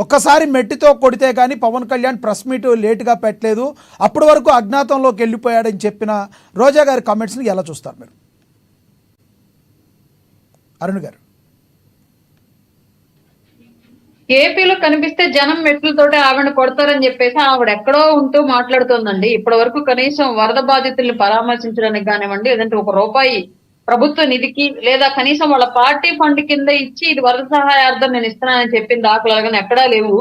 ఒక్కసారి మెట్టితో కొడితే కానీ పవన్ కళ్యాణ్ ప్రెస్ మీట్ లేటుగా పెట్టలేదు, అప్పటి వరకు అజ్ఞాతంలోకి వెళ్ళిపోయాడని చెప్పిన రోజా గారి కామెంట్స్ని ఎలా చూస్తారు మీరు? అరుణ్ గారు. ఏపీలో కనిపిస్తే జనం మెట్లతోటి ఆవిడ కొడతారని చెప్పేసి ఆవిడ ఎక్కడో ఉంటూ మాట్లాడుతోందండి. ఇప్పటి వరకు కనీసం వరద బాధితుల్ని పరామర్శించడానికి కానివ్వండి, లేదంటే ₹1 ప్రభుత్వ నిధికి లేదా కనీసం వాళ్ళ పార్టీ ఫండ్ కింద ఇచ్చి ఇది వరద సహాయార్థం నేను ఇస్తున్నానని చెప్పిన దాఖలాలు కానీ ఎక్కడా లేవు.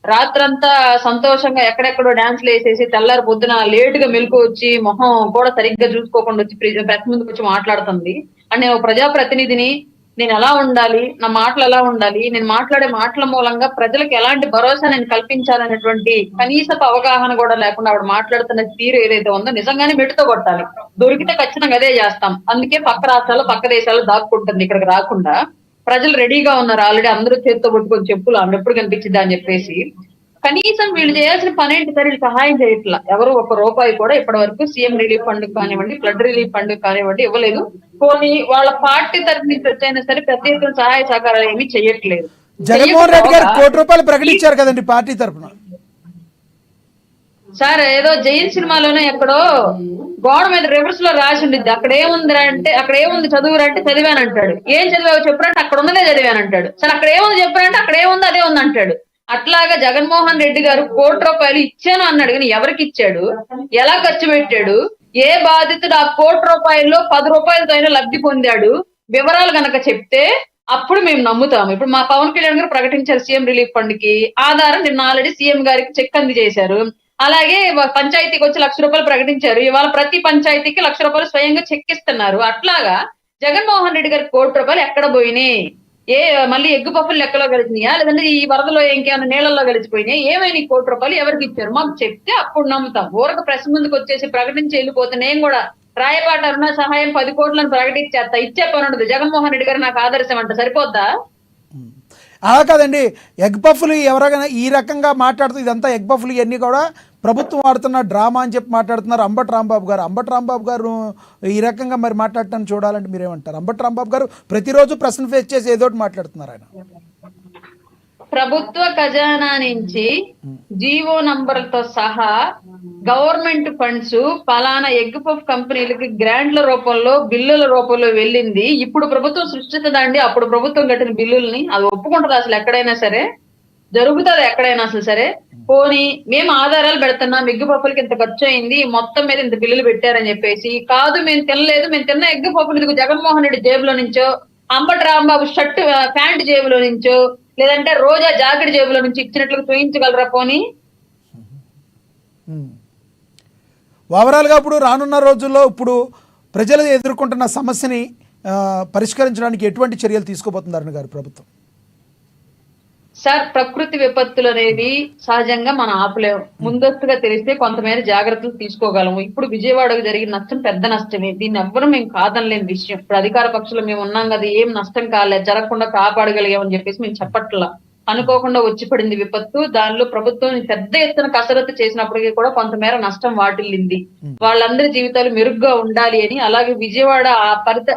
రాత్రంతా సంతోషంగా ఎక్కడెక్కడో డాన్స్లు వేసేసి తెల్లారి పొద్దున లేట్ గా మెలకు వచ్చి మొహం కూడా సరిగ్గా చూసుకోకుండా వచ్చి ప్రెస్ ముందుకు వచ్చి మాట్లాడుతుంది. అండ్ నేను ప్రజాప్రతినిధిని, నేను ఎలా ఉండాలి, నా మాటలు ఎలా ఉండాలి, నేను మాట్లాడే మాటల మూలంగా ప్రజలకు ఎలాంటి భరోసా నేను కల్పించాలనేటువంటి కనీసపు అవగాహన కూడా లేకుండా ఆవిడ మాట్లాడుతున్న తీరు ఏదైతే ఉందో నిజంగానే మెట్టుతో కొట్టాలి. దొరికితే ఖచ్చితంగా అదే చేస్తాం. అందుకే పక్క రాష్ట్రాలు పక్క దేశాలు దాక్కుంటుంది ఇక్కడికి రాకుండా. ప్రజలు రెడీగా ఉన్నారు ఆల్రెడీ, అందరూ చేతితో పట్టుకొని చెప్పులు ఆమె ఎప్పుడు కనిపించింది అని చెప్పేసి. కనీసం వీళ్ళు చేయాల్సిన పని ఏంటి సార్? వీళ్ళు సహాయం చేయట్లా. ఎవరు ₹1 కూడా ఇప్పటి వరకు సీఎం రిలీఫ్ ఫండ్ కానివ్వండి, ఫ్లడ్ రిలీఫ్ ఫండ్ కానివ్వండి ఇవ్వలేదు. పోనీ వాళ్ళ పార్టీ తరఫు నుంచి వచ్చైనా సరే పెద్ద ఎత్తున సహాయ సహకారాలు ఏమీ చెయ్యట్లేదు. జగన్మోహన్ రెడ్డి గారు ₹1 ప్రకటించారు కదండి పార్టీ తరఫున. సార్ ఏదో జైన్ సినిమాలోనే ఎక్కడో గోడ మీద రివర్స్ లో రాసి ఉండిద్ది. అక్కడ ఏముంది చదువురంటే చదివానంటాడు. ఏం చదివావు చెప్పురంటే అక్కడ ఉన్నదే చదివానంటాడు. సరే అక్కడ ఏముంది చెప్పురంటే అక్కడ ఏముంది అదే ఉంది అంటాడు. అట్లాగా జగన్మోహన్ రెడ్డి గారు ₹1 ఇచ్చాను అన్నాడు, కానీ ఎవరికి ఇచ్చాడు, ఎలా ఖర్చు పెట్టాడు, ఏ బాధితుడు ఆ ₹1 ₹10తో అయినా లబ్ధి పొందాడు, వివరాలు గనక చెప్తే అప్పుడు మేము నమ్ముతాము. ఇప్పుడు మా పవన్ కళ్యాణ్ గారు ప్రకటించారు సీఎం రిలీఫ్ ఫండ్ కి ఆధారం నిన్న ఆల్రెడీ సీఎం గారికి చెక్ అందజేశారు. అలాగే పంచాయతీకి వచ్చి ₹1,00,000 ప్రకటించారు. ఇవాళ ప్రతి పంచాయతీకి ₹1,00,000 స్వయంగా చెక్ ఇస్తున్నారు. అట్లాగా జగన్మోహన్ రెడ్డి గారికి ₹1 ఎక్కడ పోయినాయి? మళ్ళీ ఎగ్గు పప్పులు లెక్కలో కలిసినాయా, లేదంటే ఈ వరదలో ఇంకేమైనా నీళ్ళల్లో కలిసిపోయినాయి? ఏమైనా ₹1 ఎవరికి ఇచ్చారు మాకు చెప్తే అప్పుడు నమ్ముతాం. ఊరకు ప్రెస్ ముందుకు వచ్చేసి ప్రకటించి వెళ్ళిపోతే నేను కూడా రాయపాట అరుణ సహాయం 10 కోట్లను ప్రకటించేస్తా, ఇచ్చే పని ఉండదు. జగన్మోహన్ రెడ్డి గారు నాకు ఆదర్శం అంట, సరిపోద్దా? అలా కాదండి, ఎగ్ పఫ్లు ఎవరైనా ఈ రకంగా మాట్లాడుతూ ఇదంతా ఎగ్ పఫ్లు ఇవన్నీ కూడా ప్రభుత్వం ఆడుతున్న డ్రామా అని చెప్పి మాట్లాడుతున్నారు అంబటి రాంబాబు గారు ఈ రకంగా మరి మాట్లాడటాన్ని చూడాలంటే మీరేమంటారు? అంబటి రాంబాబు గారు ప్రతిరోజు ప్రశ్న ఫేస్ చేసి ఏదోటి మాట్లాడుతున్నారు. ఆయన ప్రభుత్వ ఖజానా నుంచి జీవో నంబర్లతో సహా గవర్నమెంట్ ఫండ్స్ ఫలానా ఎగ్ పఫ్ కంపెనీలకి గ్రాంట్ల రూపంలో బిల్లుల రూపంలో వెళ్ళింది. ఇప్పుడు ప్రభుత్వం సృష్టిస్తుందండి అప్పుడు ప్రభుత్వం కట్టిన బిల్లుల్ని? అది ఒప్పుకుంటుంది అసలు ఎక్కడైనా సరే? జరుగుతుంది ఎక్కడైనా అసలు సరే? పోనీ మేము ఆధారాలు పెడుతున్నాం, ఎగ్గు పప్పులకి ఇంత ఖర్చు అయింది, మొత్తం మీద ఇంత బిల్లులు పెట్టారని చెప్పేసి. కాదు మేము తినలేదు, మేము తిన్న ఎగ్గు పప్పులు జగన్మోహన్ రెడ్డి జేబులో నుంచో, అంబటి రాంబాబు షర్ట్ ప్యాంట్ జేబులో నుంచో, లేదంటే రోజా జాకెట్ జేబులో నుంచి ఇచ్చినట్లు చూపించగలరా? పోనీ ఓవరాల్గా ఇప్పుడు రానున్న రోజుల్లో ఇప్పుడు ప్రజలు ఎదుర్కొంటున్న సమస్యని పరిష్కరించడానికి ఎటువంటి చర్యలు తీసుకోబోతుంది అరుణ్ గారు ప్రభుత్వం? సార్, ప్రకృతి విపత్తులు అనేవి సహజంగా మనం ఆపలేము. ముందస్తుగా తెలిస్తే కొంతమేర జాగ్రత్తలు తీసుకోగలము. ఇప్పుడు విజయవాడకు జరిగిన నష్టం పెద్ద నష్టమే, దీన్ని ఎవ్వరూ మేము కాదనలేని విషయం. ఇప్పుడు అధికార పక్షులు మేము ఉన్నాం కదా, ఏం నష్టం కాలేదు, జరగకుండా కాపాడగలిగామని చెప్పేసి మేము చెప్పట్లా. అనుకోకుండా వచ్చి పడింది విపత్తు. దానిలో ప్రభుత్వం పెద్ద ఎత్తున కసరత్తు చేసినప్పటికీ కూడా కొంతమేర నష్టం వాటిల్లింది. వాళ్ళందరి జీవితాలు మెరుగ్గా ఉండాలి అని, అలాగే విజయవాడ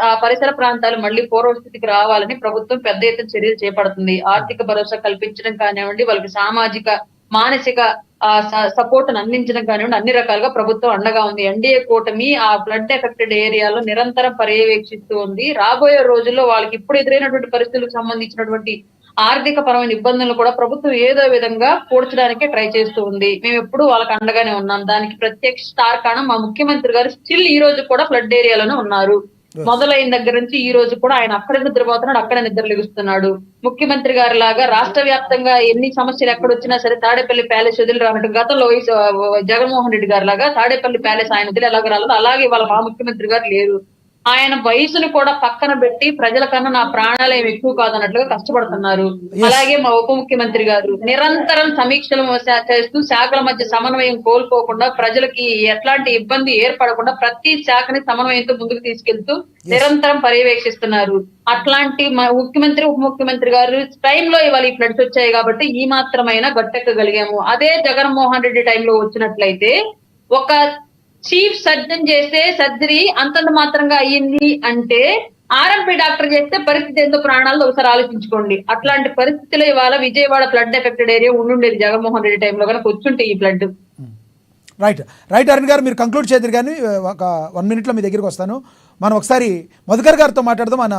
ఆ పరిసర ప్రాంతాలు మళ్ళీ పూర్వస్థితికి రావాలని ప్రభుత్వం పెద్ద ఎత్తున చర్యలు చేపడుతుంది. ఆర్థిక భరోసా కల్పించడం కానివ్వండి, వాళ్ళకి సామాజిక మానసిక సపోర్ట్ అందించడం కానివ్వండి, అన్ని రకాలుగా ప్రభుత్వం అండగా ఉంది. ఎన్డీఏ కూటమి ఆ ఫ్లడ్ ఎఫెక్టెడ్ ఏరియాలో నిరంతరం పర్యవేక్షిస్తూ ఉంది. రాబోయే రోజుల్లో వాళ్ళకి ఇప్పుడు ఎదురైనటువంటి పరిస్థితులకు సంబంధించినటువంటి ఆర్థిక పరమైన ఇబ్బందులను కూడా ప్రభుత్వం ఏదో విధంగా పూడ్చడానికే ట్రై చేస్తూ ఉంది. మేము ఎప్పుడు వాళ్ళకి అండగానే ఉన్నాం. దానికి ప్రత్యక్ష కారణం మా ముఖ్యమంత్రి గారు స్టిల్ ఈ రోజు కూడా ఫ్లడ్ ఏరియాలోనే ఉన్నారు. మొదలైన దగ్గర నుంచి ఈ రోజు కూడా ఆయన అక్కడే నిద్రపోతున్నాడు, అక్కడే నిద్ర లెగుస్తున్నాడు. ముఖ్యమంత్రి గారి లాగా రాష్ట్ర వ్యాప్తంగా ఎన్ని సమస్యలు ఎక్కడొచ్చినా సరే తాడేపల్లి ప్యాలెస్ వదిలి రానట్టు గతంలో జగన్మోహన్ రెడ్డి గారి లాగా తాడేపల్లి ప్యాలెస్ ఆయన వదిలి ఎలాగ రాలేదు, అలాగే వాళ్ళ మా ముఖ్యమంత్రి గారు లేరు. ఆయన వయసును కూడా పక్కన పెట్టి ప్రజల కన్నా నా ప్రాణాలు ఏమి ఎక్కువ కాదన్నట్లుగా కష్టపడుతున్నారు. అలాగే మా ఉప ముఖ్యమంత్రి గారు నిరంతరం సమీక్షలు చేస్తూ శాఖల మధ్య సమన్వయం కోల్పోకుండా, ప్రజలకి ఎట్లాంటి ఇబ్బంది ఏర్పడకుండా ప్రతి శాఖని సమన్వయంతో ముందుకు తీసుకెళ్తూ నిరంతరం పర్యవేక్షిస్తున్నారు. అట్లాంటి మా ముఖ్యమంత్రి ఉప ముఖ్యమంత్రి గారు టైంలో ఇవాళ ఈ ఫ్లడ్స్ వచ్చాయి కాబట్టి ఈ మాత్రమైనా గట్టెక్కగలిగాము. అదే జగన్మోహన్ రెడ్డి టైంలో వచ్చినట్లయితే ఒక చీఫ్ సర్జన్ చేసే సర్జరీ అంతంత మాత్రంగా అయ్యింది అంటే ఆర్ఎంపీ డాక్టర్ చేస్తే పరిస్థితి ఏందో ప్రాణాలు ఒకసారి ఆలోచించుకోండి. అట్లాంటి పరిస్థితిలో ఇవాళ విజయవాడ ఫ్లడ్ ఎఫెక్టెడ్ ఏరియా ఉండుండేది జగన్మోహన్ రెడ్డి టైంలో కనుక వచ్చుంటే ఈ ఫ్లడ్. రైట్ అరుణ్ గారు, మీరు కంక్లూడ్ చేద్దరు కానీ ఒక 1 minute మీ దగ్గరికి వస్తాను. మనం ఒకసారి మధుకర్ గారితో మాట్లాడదాం.